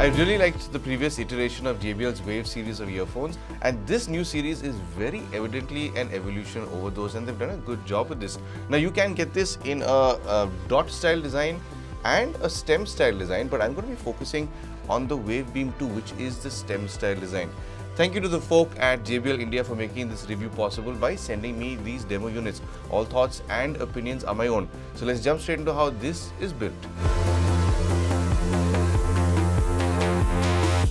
I really liked the previous iteration of JBL's Wave series of earphones, and this new series is very evidently an evolution over those, and they've done a good job with this. Now you can get this in a dot style design and a stem style design, but I'm going to be focusing on the Wave Beam 2, which is the stem style design. Thank you to the folk at JBL India for making this review possible by sending me these demo units. All thoughts and opinions are my own. So let's jump straight into how this is built.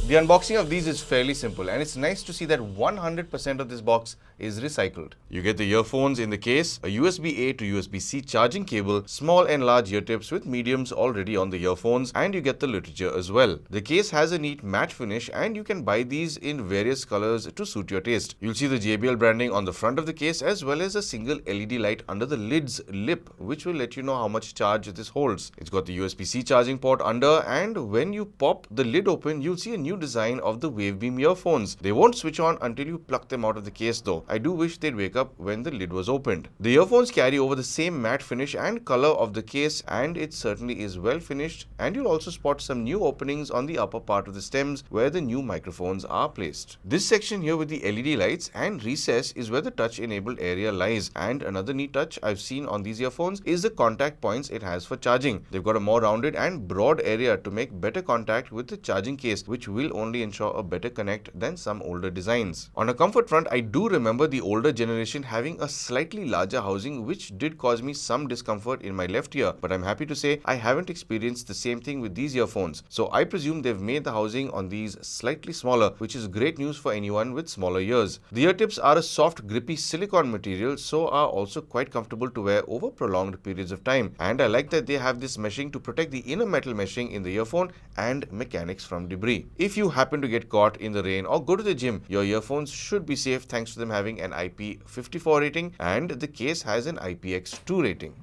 The unboxing of these is fairly simple, and it's nice to see that 100% of this box is recycled. You get the earphones in the case, a USB-A to USB-C charging cable, small and large ear tips with mediums already on the earphones, and you get the literature as well. The case has a neat matte finish, and you can buy these in various colors to suit your taste. You'll see the JBL branding on the front of the case as well as a single LED light under the lid's lip, which will let you know how much charge this holds. It's got the USB-C charging port under, and when you pop the lid open, you'll see a new design of the Wave Beam earphones. They won't switch on until you pluck them out of the case though. I do wish they'd wake up when the lid was opened. The earphones carry over the same matte finish and color of the case, and it certainly is well finished, and you'll also spot some new openings on the upper part of the stems where the new microphones are placed. This section here with the LED lights and recess is where the touch enabled area lies, and another neat touch I've seen on these earphones is the contact points it has for charging. They've got a more rounded and broad area to make better contact with the charging case, which will only ensure a better connect than some older designs. On a comfort front, I do remember the older generation having a slightly larger housing, which did cause me some discomfort in my left ear, but I'm happy to say I haven't experienced the same thing with these earphones. So I presume they've made the housing on these slightly smaller, which is great news for anyone with smaller ears. The ear tips are a soft, grippy silicone material, so are also quite comfortable to wear over prolonged periods of time. And I like that they have this meshing to protect the inner metal meshing in the earphone and mechanics from debris. If you happen to get caught in the rain or go to the gym, your earphones should be safe thanks to them having an IP54 rating, and the case has an IPX2 rating.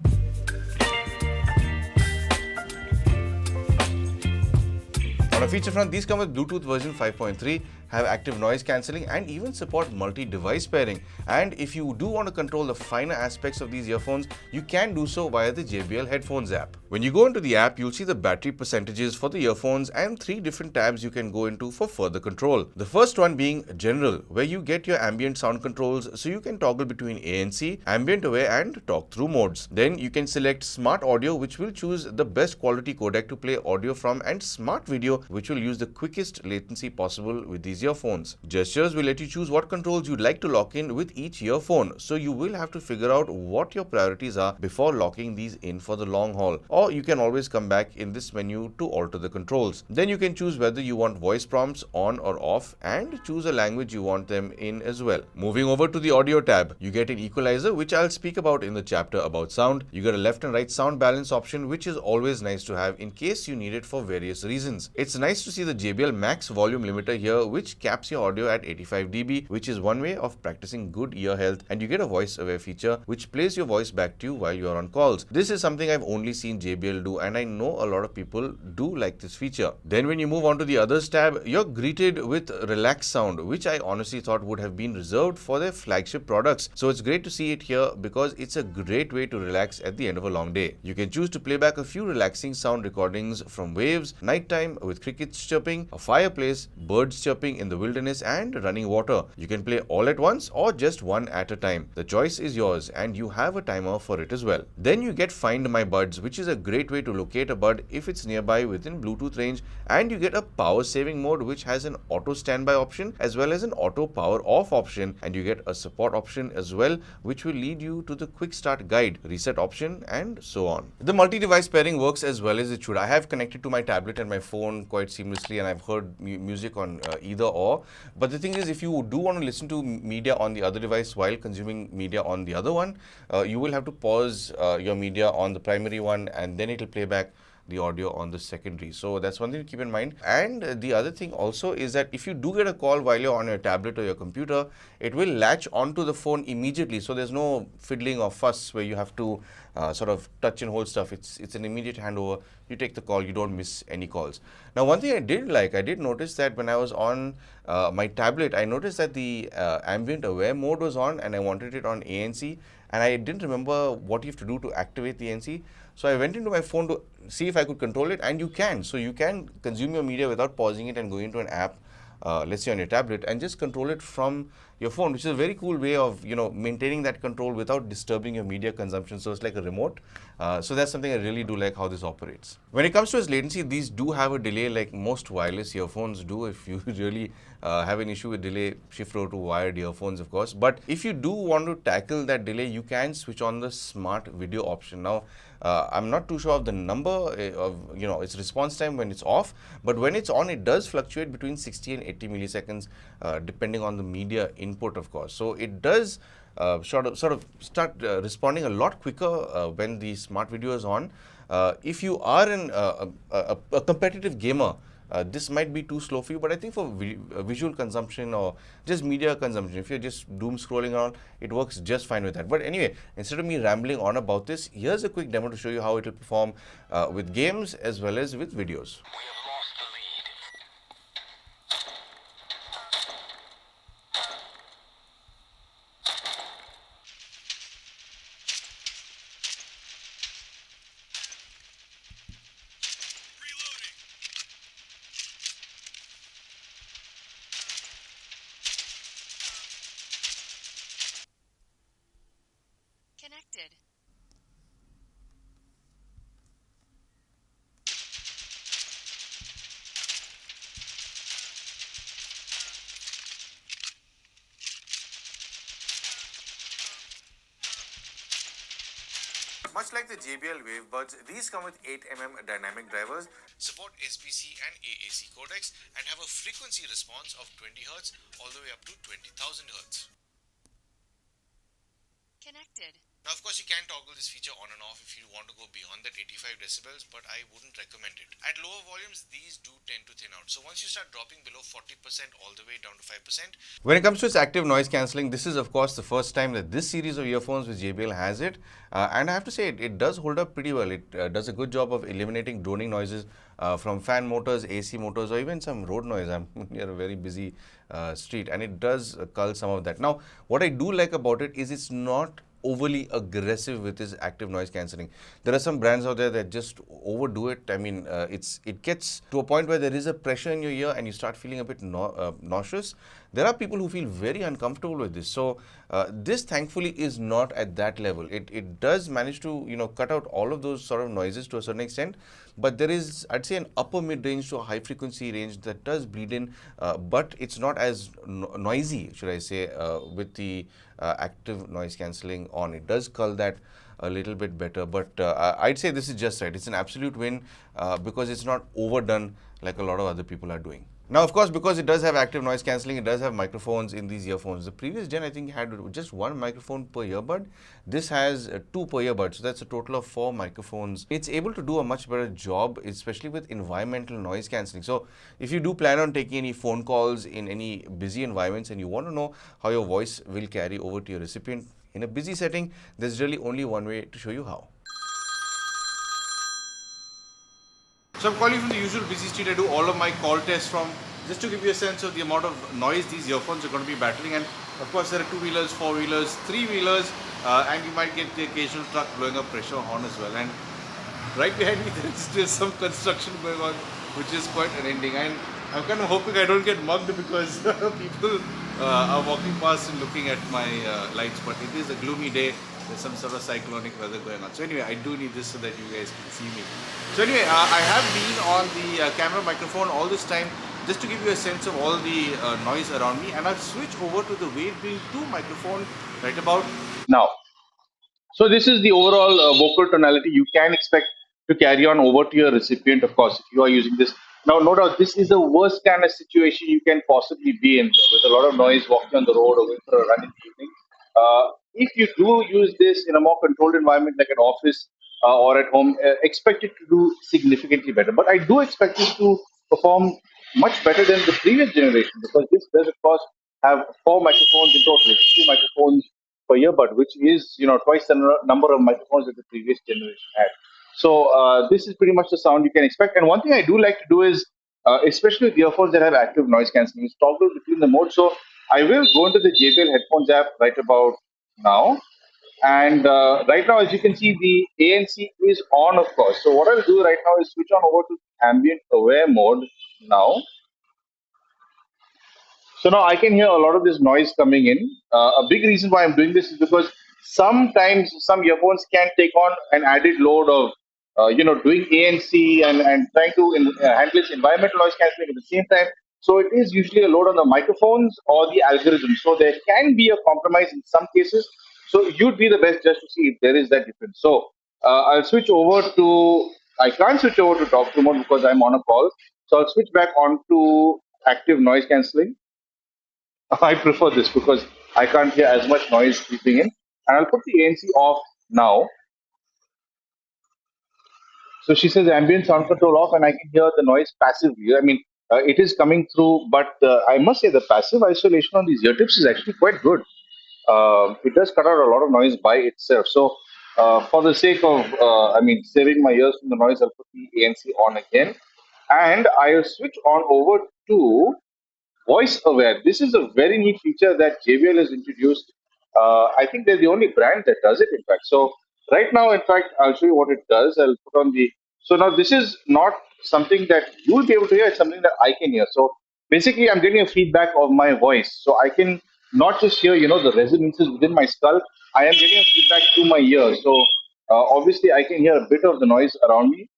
On a feature front, these come with Bluetooth version 5.3, have active noise cancelling, and even support multi-device pairing. And if you do want to control the finer aspects of these earphones, you can do so via the JBL Headphones app. When you go into the app, you'll see the battery percentages for the earphones and 3 different tabs you can go into for further control. The first one being General, where you get your ambient sound controls, so you can toggle between ANC, ambient aware, and talk through modes. Then you can select Smart Audio, which will choose the best quality codec to play audio from, and Smart Video, which will use the quickest latency possible with these earphones. Gestures will let you choose what controls you'd like to lock in with each earphone, so you will have to figure out what your priorities are before locking these in for the long haul, or you can always come back in this menu to alter the controls. Then you can choose whether you want voice prompts on or off, and choose a language you want them in as well. Moving over to the audio tab, you get an equalizer, which I'll speak about in the chapter about sound. You get a left and right sound balance option, which is always nice to have in case you need it for various reasons. It's nice to see the JBL Max volume limiter here, which caps your audio at 85 dB, which is one way of practicing good ear health, and you get a voice aware feature which plays your voice back to you while you're on calls. This is something I've only seen JBL do, and I know a lot of people do like this feature. Then when you move on to the others tab, you're greeted with relax sound, which I honestly thought would have been reserved for their flagship products. So it's great to see it here because it's a great way to relax at the end of a long day. You can choose to play back a few relaxing sound recordings from waves, nighttime with crickets chirping, a fireplace, birds chirping in the wilderness, and running water. You can play all at once or just one at a time. The choice is yours, and you have a timer for it as well. Then you get Find My Buds, which is a great way to locate a bud if it's nearby within Bluetooth range, and you get a power saving mode which has an auto standby option as well as an auto power off option, and you get a support option as well, which will lead you to the quick start guide, reset option, and so on. The multi-device pairing works as well as it should. I have connected to my tablet and my phone quite seamlessly, and I've heard music on either or. But the thing is, if you do want to listen to media on the other device while consuming media on the other one, you will have to pause your media on the primary one, and then it'll play back the audio on the secondary. So that's one thing to keep in mind. And the other thing also is that if you do get a call while you're on your tablet or your computer, it will latch onto the phone immediately. So there's no fiddling or fuss where you have to sort of touch and hold stuff. It's an immediate handover. You take the call, you don't miss any calls. Now, one thing I did notice that when I was on my tablet, I noticed that the ambient aware mode was on, and I wanted it on ANC. and I didn't remember what you have to do to activate the NC. So I went into my phone to see if I could control it, and you can. So you can consume your media without pausing it and going into an app, let's say on your tablet, and just control it from your phone, which is a very cool way of maintaining that control without disturbing your media consumption. So it's like a remote. So that's something I really do like how this operates. When it comes to its latency, these do have a delay like most wireless earphones do. If you really have an issue with delay, shift over to wired earphones, of course. But if you do want to tackle that delay, you can switch on the smart video option. Now, I'm not too sure of the number of its response time when it's off, but when it's on, it does fluctuate between 60 and 80 milliseconds, depending on the media input, of course. So it does sort of start responding a lot quicker when the smart video is on. If you are a competitive gamer, this might be too slow for you, but I think for visual consumption or just media consumption, if you're just doom scrolling around, it works just fine with that. But anyway, instead of me rambling on about this, here's a quick demo to show you how it will perform with games as well as with videos. Connected. Much like the JBL Wave Buds, these come with 8 dynamic drivers, support SBC and AAC codecs, and have a frequency response of 20 Hz all the way up to 20,000 Hz. Connected. Now, of course, you can toggle this feature on and off if you want to go beyond that 85 decibels, but I wouldn't recommend it. At lower volumes, these do tend to thin out. So once you start dropping below 40% all the way down to 5%. When it comes to its active noise cancelling, this is, of course, the first time that this series of earphones with JBL has it. And I have to say, it does hold up pretty well. It does a good job of eliminating droning noises from fan motors, AC motors, or even some road noise. I'm near a very busy street, and it does cull some of that. Now, what I do like about it is it's not overly aggressive with its active noise cancelling. There are some brands out there that just overdo it. I mean, it gets to a point where there is a pressure in your ear and you start feeling a bit nauseous. There are people who feel very uncomfortable with this. So this thankfully is not at that level. It does manage to cut out all of those sort of noises to a certain extent, but there is, I'd say, an upper mid range to a high frequency range that does bleed in, but it's not as noisy, should I say, with the active noise cancelling on. It does cull that a little bit better, but I'd say this is just right. It's an absolute win because it's not overdone like a lot of other people are doing. Now, of course, because it does have active noise cancelling, it does have microphones in these earphones. The previous gen, I think, had just one microphone per earbud. This has two per earbud, so that's a total of four microphones. It's able to do a much better job, especially with environmental noise cancelling. So, if you do plan on taking any phone calls in any busy environments and you want to know how your voice will carry over to your recipient in a busy setting, there's really only one way to show you how. So I'm calling from the usual busy street. I do all of my call tests from, just to give you a sense of the amount of noise these earphones are going to be battling. And of course, there are two-wheelers, four-wheelers, three-wheelers, and you might get the occasional truck blowing a pressure horn as well. And right behind me, there's still some construction going on, which is quite an ending. And I'm kind of hoping I don't get mugged because people are walking past and looking at my lights. But it is a gloomy day. There's some sort of cyclonic weather going on. So anyway, I do need this so that you guys can see me. So anyway, I have been on the camera microphone all this time just to give you a sense of all the noise around me. And I've switched over to the Wave Beam 2 microphone right about now. So this is the overall vocal tonality you can expect to carry on over to your recipient, of course, if you are using this. Now, no doubt, this is the worst kind of situation you can possibly be in with a lot of noise walking on the road or going for a run in the evening. If you do use this in a more controlled environment like an office or at home, expect it to do significantly better. But I do expect it to perform much better than the previous generation because this does, of course, have four microphones in total. It's two microphones per earbud, which is twice the number of microphones that the previous generation had. So this is pretty much the sound you can expect. And one thing I do like to do is, especially with earphones that have active noise cancelling, is toggle between the modes. So I will go into the JBL headphones app right about now, And right now, as you can see, the ANC is on, of course. So what I'll do right now is switch on over to ambient aware mode now. So now I can hear a lot of this noise coming in. A big reason why I'm doing this is because sometimes some earphones can take on an added load of, doing ANC and trying to handle its environmental noise cancelling at the same time. So it is usually a load on the microphones or the algorithm. So there can be a compromise in some cases. So you'd be the best just to see if there is that difference. So I'll switch over to, I can't switch over to talk to mode because I'm on a call. So I'll switch back on to active noise cancelling. I prefer this because I can't hear as much noise creeping in. And I'll put the ANC off now. So she says ambient sound control off, and I can hear the noise passively. I mean, it is coming through, but I must say the passive isolation on these ear tips is actually quite good. It does cut out a lot of noise by itself. So, for the sake of, saving my ears from the noise, I'll put the ANC on again, and I'll switch on over to voice aware. This is a very neat feature that JBL has introduced. I think they're the only brand that does it, in fact. So, right now, in fact, I'll show you what it does. I'll put on the. So, now this is not something that you'll be able to hear, it's something that I can hear. So, basically, I'm getting a feedback of my voice. So, I can not just hear, the resonances within my skull, I am getting a feedback to my ear. So, obviously, I can hear a bit of the noise around me,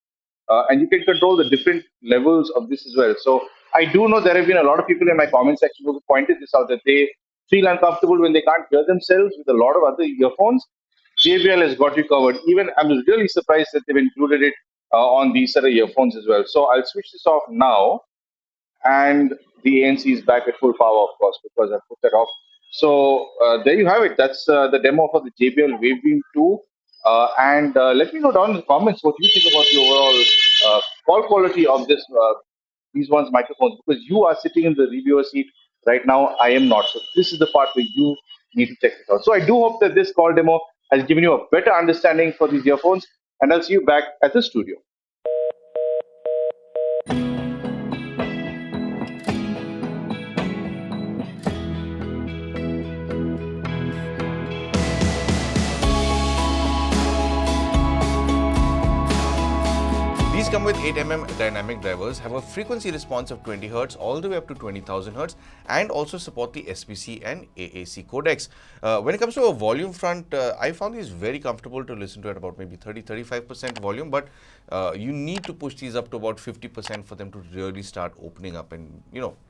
and you can control the different levels of this as well. So I do know there have been a lot of people in my comment section who pointed this out that they feel uncomfortable when they can't hear themselves with a lot of other earphones. JBL has got you covered. Even I'm really surprised that they've included it on these set of earphones as well. So I'll switch this off now, and the ANC is back at full power, of course, because I put that off. So there you have it. That's the demo for the JBL Wave Beam 2. And let me know down in the comments what you think about the overall call quality of these ones microphones, because you are sitting in the reviewer seat right now. I am not. So this is the part where you need to check it out. So I do hope that this call demo has given you a better understanding for these earphones, and I'll see you back at the studio. These come with 8mm dynamic drivers, have a frequency response of 20 Hz all the way up to 20,000 Hz, and also support the SPC and AAC codecs. When it comes to a volume front, I found these very comfortable to listen to at about maybe 30-35% volume, but you need to push these up to about 50% for them to really start opening up and,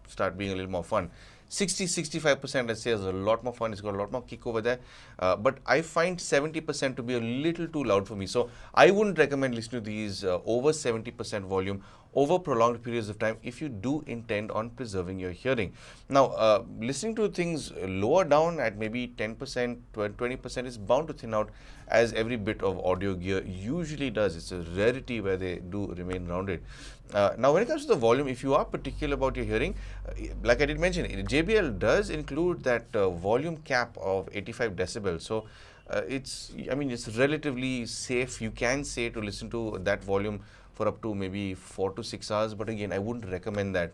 start being a little more fun. 60-65%, let's say, is a lot more fun. It's got a lot more kick over there. But I find 70% to be a little too loud for me. So I wouldn't recommend listening to these over 70% volume over prolonged periods of time if you do intend on preserving your hearing. Now, listening to things lower down at maybe 10%, 20% is bound to thin out, as every bit of audio gear usually does. It's a rarity where they do remain rounded. Now, when it comes to the volume, if you are particular about your hearing, like I did mention, JBL does include that volume cap of 85 decibels. So it's relatively safe. You can say to listen to that volume for up to maybe 4 to 6 hours. But again, I wouldn't recommend that.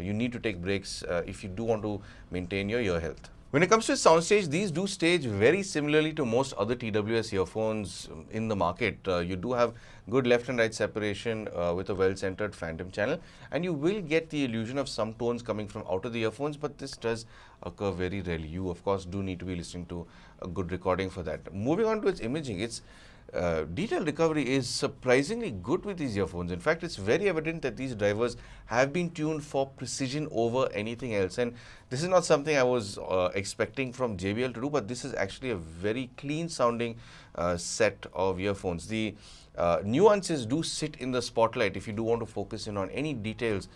You need to take breaks if you do want to maintain your ear health. When it comes to soundstage, these do stage very similarly to most other TWS earphones in the market. You do have good left and right separation with a well-centered phantom channel, and you will get the illusion of some tones coming from out of the earphones, but this does occur very rarely. You, of course, do need to be listening to a good recording for that. Moving on to its imaging, its detail recovery is surprisingly good with these earphones. In fact, it's very evident that these drivers have been tuned for precision over anything else. And this is not something I was expecting from JBL to do, but this is actually a very clean sounding set of earphones. The nuances do sit in the spotlight if you do want to focus in on any details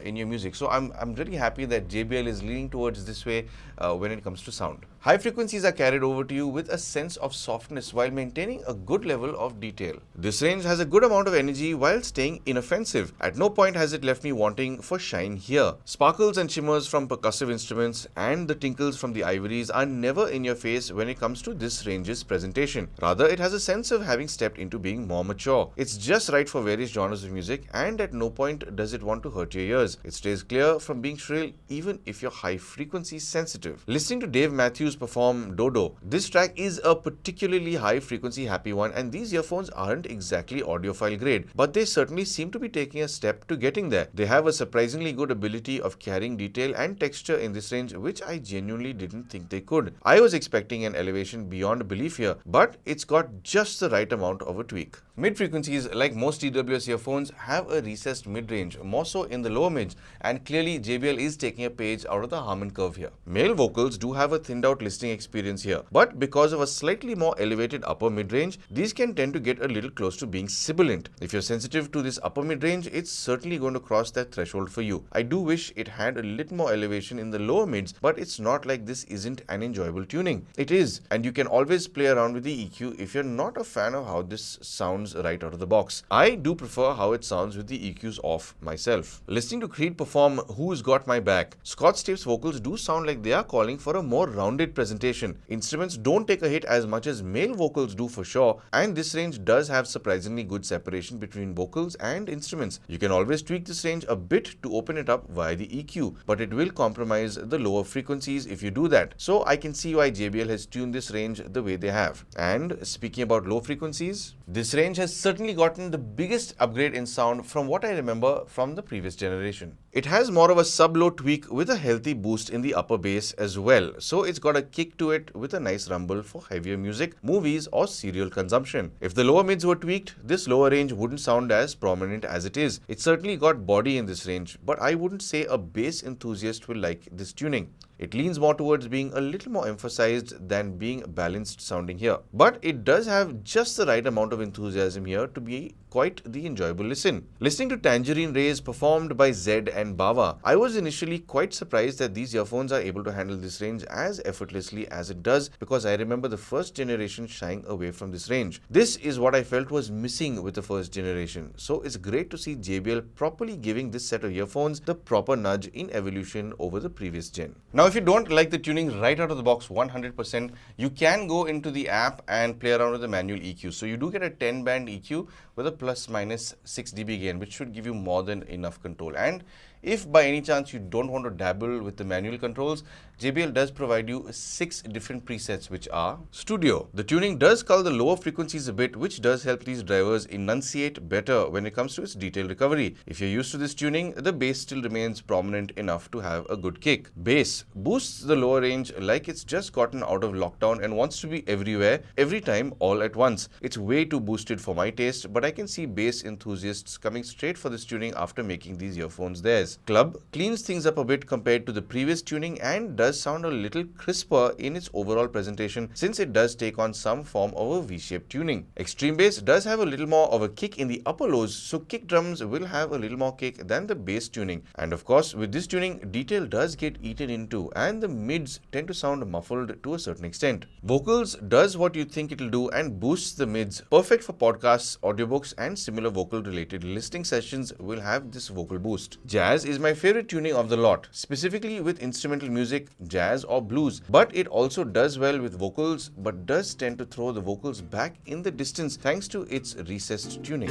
in your music. So I'm really happy that JBL is leaning towards this way when it comes to sound. High frequencies are carried over to you with a sense of softness while maintaining a good level of detail. This range has a good amount of energy while staying inoffensive. At no point has it left me wanting for shine here. Sparkles and shimmers from percussive instruments and the tinkles from the ivories are never in your face when it comes to this range's presentation. Rather, it has a sense of having stepped into being more mature. It's just right for various genres of music, and at no point does it want to hurt your ears. It stays clear from being shrill even if you're high frequency sensitive. Listening to Dave Matthews perform Dodo, this track is a particularly high frequency happy one, and these earphones aren't exactly audiophile grade, but they certainly seem to be taking a step to getting there. They have a surprisingly good ability of carrying detail and texture in this range, which I genuinely didn't think they could. I was expecting an elevation beyond belief here, but it's got just the right amount of a tweak. Mid frequencies, like most TWS earphones, have a recessed mid-range, more so in the lower mids, and clearly JBL is taking a page out of the Harman curve here. Male vocals do have a thinned out listening experience here, but because of a slightly more elevated upper mid-range, these can tend to get a little close to being sibilant. If you're sensitive to this upper mid-range, it's certainly going to cross that threshold for you. I do wish it had a little more elevation in the lower mids, but it's not like this isn't an enjoyable tuning. It is, and you can always play around with the EQ if you're not a fan of how this sounds right out of the box. I do prefer how it sounds with the EQs off myself. Listening to Creed perform Who's Got My Back, Scott Stiff's vocals do sound like they are calling for a more rounded presentation. Instruments don't take a hit as much as male vocals do for sure, and this range does have surprisingly good separation between vocals and instruments. You can always tweak this range a bit to open it up via the EQ, but it will compromise the lower frequencies if you do that. So I can see why JBL has tuned this range the way they have. And speaking about low frequencies, this range has certainly gotten the biggest upgrade in sound from what I remember from the previous generation. It has more of a sub-low tweak with a healthy boost in the upper bass as well, so it's got a kick to it with a nice rumble for heavier music, movies or serial consumption. If the lower mids were tweaked, this lower range wouldn't sound as prominent as it is. It's certainly got body in this range, but I wouldn't say a bass enthusiast will like this tuning. It leans more towards being a little more emphasized than being balanced sounding here. But it does have just the right amount of enthusiasm here to be quite the enjoyable listen. Listening to Tangerine Rays performed by Zed and Bava, I was initially quite surprised that these earphones are able to handle this range as effortlessly as it does, because I remember the first generation shying away from this range. This is what I felt was missing with the first generation. So it's great to see JBL properly giving this set of earphones the proper nudge in evolution over the previous gen. Now, if you don't like the tuning right out of the box 100%, you can go into the app and play around with the manual EQ. So you do get a 10-band EQ with a plus minus 6 dB gain, which should give you more than enough control. And if by any chance you don't want to dabble with the manual controls, JBL does provide you 6 different presets, which are Studio. The tuning does cull the lower frequencies a bit, which does help these drivers enunciate better when it comes to its detail recovery. If you're used to this tuning, the bass still remains prominent enough to have a good kick. Bass boosts the lower range like it's just gotten out of lockdown and wants to be everywhere, every time, all at once. It's way too boosted for my taste, but I can see bass enthusiasts coming straight for this tuning after making these earphones theirs. Club cleans things up a bit compared to the previous tuning and does sound a little crisper in its overall presentation, since it does take on some form of a V-shaped tuning. Extreme bass does have a little more of a kick in the upper lows, so kick drums will have a little more kick than the bass tuning. And of course, with this tuning, detail does get eaten into and the mids tend to sound muffled to a certain extent. Vocals does what you think it'll do and boosts the mids. Perfect for podcasts, audiobooks and similar vocal related listening sessions will have this vocal boost. Jazz is my favorite tuning of the lot, specifically with instrumental music, jazz or blues, but it also does well with vocals, but does tend to throw the vocals back in the distance thanks to its recessed tuning.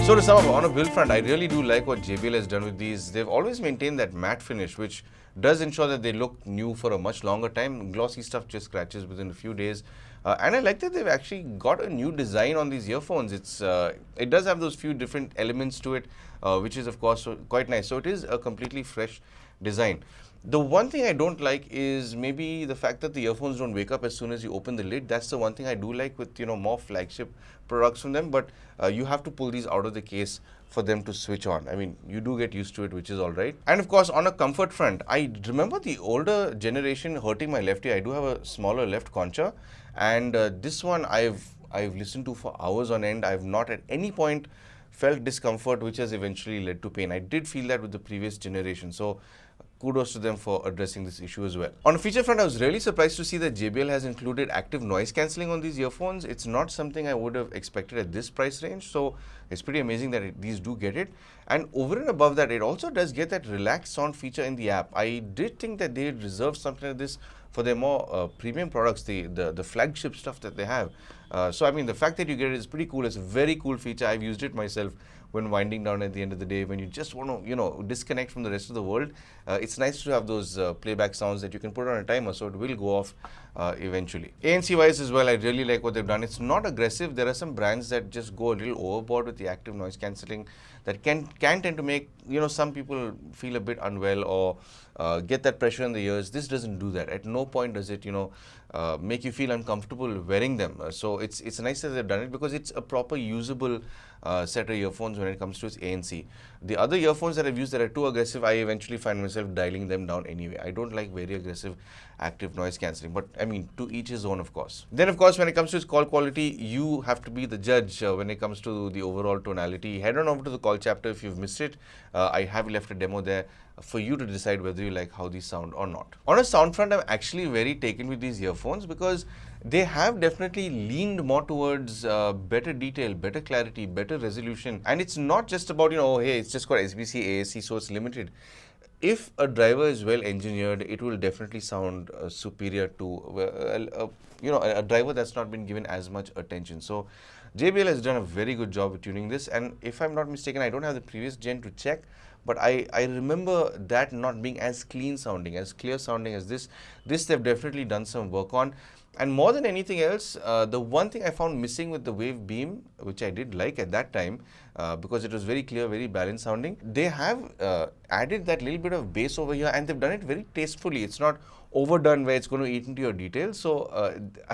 So to sum up, on a build front, I really do like what JBL has done with these. They've always maintained that matte finish, which does ensure that they look new for a much longer time. Glossy stuff just scratches within a few days. And I like that they've actually got a new design on these earphones. It does have those few different elements to it, which is of course quite nice. So it is a completely fresh design. The one thing I don't like is maybe the fact that the earphones don't wake up as soon as you open the lid. That's the one thing I do like with, more flagship products from them, but you have to pull these out of the case for them to switch on. I mean, you do get used to it, which is all right. And of course, on a comfort front, I remember the older generation hurting my left ear. I do have a smaller left concha, and this one I've listened to for hours on end. I've not at any point felt discomfort, which has eventually led to pain. I did feel that with the previous generation. So kudos to them for addressing this issue as well. On a feature front, I was really surprised to see that JBL has included active noise cancelling on these earphones. It's not something I would have expected at this price range, so it's pretty amazing that these do get it. And over and above that, it also does get that relaxed sound feature in the app. I did think that they had reserved something like this for their more premium products, the flagship stuff that they have. So I mean, the fact that you get it is pretty cool. It's a very cool feature. I've used it myself when winding down at the end of the day, when you just want to, disconnect from the rest of the world. It's nice to have those playback sounds that you can put on a timer, so it will go off eventually. ANC wise as well, I really like what they've done. It's not aggressive. There are some brands that just go a little overboard with the active noise cancelling that can tend to make some people feel a bit unwell or get that pressure in the ears. This doesn't do that. At no point does it make you feel uncomfortable wearing them. So it's nice that they've done it because it's a proper usable set of earphones when it comes to its ANC. The other earphones that I've used that are too aggressive, I eventually find myself dialing them down anyway. I don't like very aggressive active noise cancelling, but I mean, to each his own, of course. Then, of course, when it comes to its call quality, you have to be the judge when it comes to the overall tonality. Head on over to the call chapter if you've missed it. I have left a demo there for you to decide whether you like how these sound or not. On a sound front, I'm actually very taken with these earphones because they have definitely leaned more towards better detail, better clarity, better resolution. And it's not just about, oh, hey, it's just got SBC, ASC, so it's limited. If a driver is well engineered, it will definitely sound superior to a driver that's not been given as much attention. So JBL has done a very good job of tuning this, and if I'm not mistaken, I don't have the previous gen to check, but I remember that not being as clean sounding, as clear sounding as this. This they've definitely done some work on. And more than anything else, the one thing I found missing with the Wave Beam, which I did like at that time, because it was very clear, very balanced sounding, they have added that little bit of bass over here, and they've done it very tastefully. It's not overdone where it's going to eat into your details. So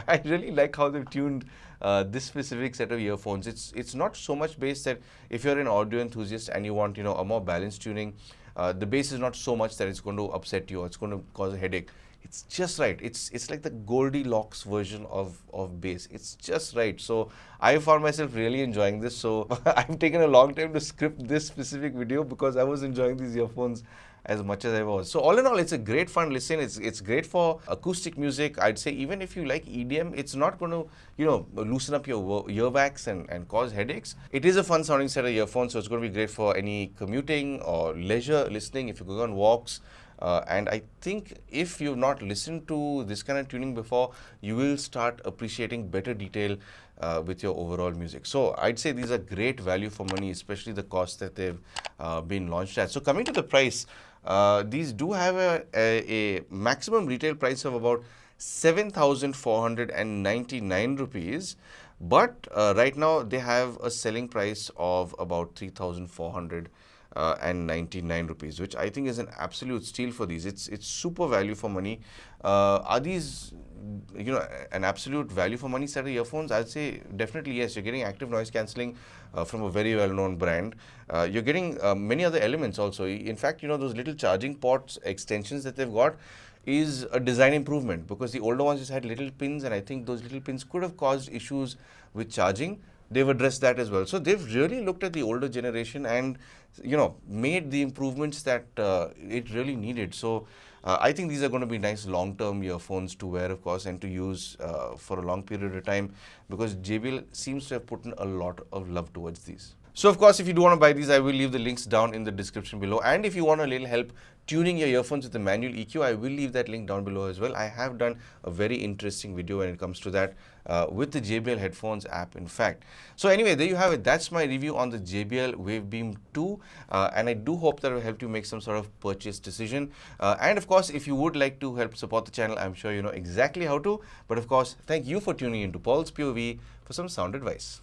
I really like how they've tuned this specific set of earphones. It's not so much bass that if you're an audio enthusiast and you want a more balanced tuning, the bass is not so much that it's going to upset you or it's going to cause a headache. It's just right. It's like the Goldilocks version of bass. It's just right. So I found myself really enjoying this. So I've taken a long time to script this specific video because I was enjoying these earphones as much as I was. So all in all, it's a great fun listen. It's great for acoustic music. I'd say even if you like EDM, it's not going to loosen up your earwax and cause headaches. It is a fun sounding set of earphones, so it's going to be great for any commuting or leisure listening if you go on walks. And I think if you've not listened to this kind of tuning before, you will start appreciating better detail with your overall music. So I'd say these are great value for money, especially the cost that they've been launched at. So coming to the price, these do have a maximum retail price of about 7,499 rupees. But right now they have a selling price of about 3,400 and 99 rupees, which I think is an absolute steal for these. It's super value for money. Are these an absolute value for money set of earphones? I'd say definitely yes. You're getting active noise cancelling from a very well-known brand. You're getting many other elements also. In fact, those little charging ports extensions that they've got is a design improvement because the older ones just had little pins, and I think those little pins could have caused issues with charging. They've addressed that as well. So they've really looked at the older generation and made the improvements that it really needed. So I think these are going to be nice long-term earphones to wear, of course, and to use for a long period of time because JBL seems to have put in a lot of love towards these. So, of course, if you do want to buy these, I will leave the links down in the description below. And if you want a little help tuning your earphones with the manual EQ, I will leave that link down below as well. I have done a very interesting video when it comes to that with the JBL headphones app, in fact. So anyway, there you have it. That's my review on the JBL Wave Beam 2. And I do hope that will help you make some sort of purchase decision. And of course, if you would like to help support the channel, I'm sure you know exactly how to. But of course, thank you for tuning in to Paul's POV for some sound advice.